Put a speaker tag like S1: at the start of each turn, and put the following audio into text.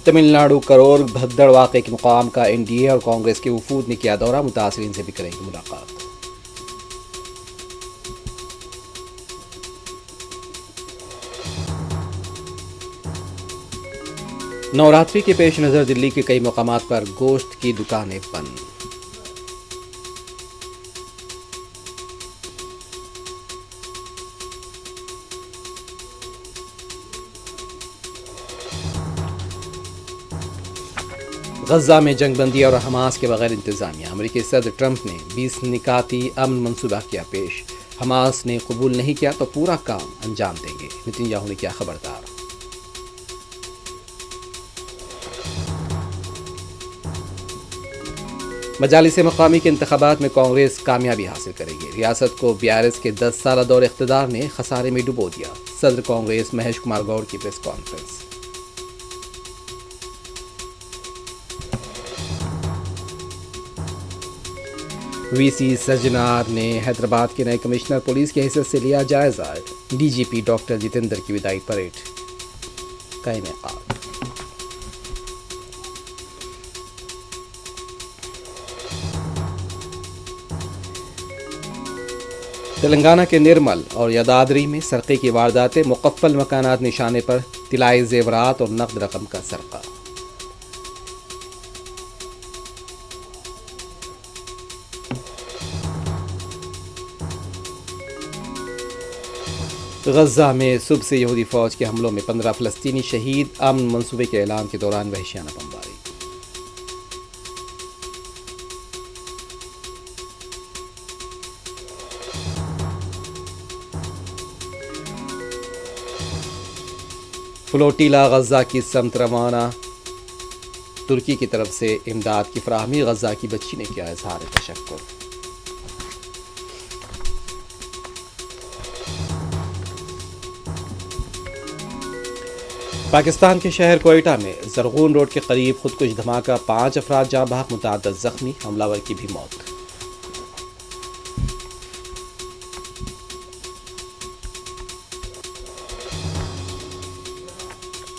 S1: تمل ناڈو کرور بھدڑ واقعے کے مقام کا این ڈی اے اور کانگریس کے وفود نے کیا دورہ، متاثرین سے بھی کریں گے ملاقات۔ نوراتری کے پیش نظر دلی کے کئی مقامات پر گوشت کی دکانیں بند۔ غزہ میں جنگ بندی اور حماس کے بغیر انتظامیہ، امریکی صدر ٹرمپ نے 20 نکاتی امن منصوبہ کیا پیش، حماس نے قبول نہیں کیا تو پورا کام انجام دیں گے، نتن یاہو نے کیا خبردار۔ مجالس مقامی کے انتخابات میں کانگریس کامیابی حاصل کرے گی، ریاست کو BRS کے 10 سالہ دور اقتدار نے خسارے میں ڈبو دیا، صدر کانگریس مہیش کمار گوڑ کی پریس کانفرنس۔ وی سی سجنار نے حیدرآباد کے نئے کمشنر پولیس کی حیثیت سے لیا جائزہ، D G P doctor Jitendra کی وداعی پریڈ کا انعقاد۔ تلنگانہ کے نرمل اور یدادری میں سرقے کی وارداتیں، مقفل مکانات نشانے پر طلائی زیورات اور نقد رقم کا سرقہ۔ غزہ میں صبح سے یہودی فوج کے حملوں میں 15 فلسطینی شہید، امن منصوبے کے اعلان کے دوران وحشیانہ بمباری۔ فلوٹیلا غزہ کی سمت روانہ، ترکی کی طرف سے امداد کی فراہمی، غزہ کی بچی نے کیا اظہار تشکر۔ پاکستان کے شہر کوئٹہ میں زرغون روڈ کے قریب خودکش دھماکہ، 5 افراد جاں بحق، متعدد زخمی، حملہ ور کی بھی موت۔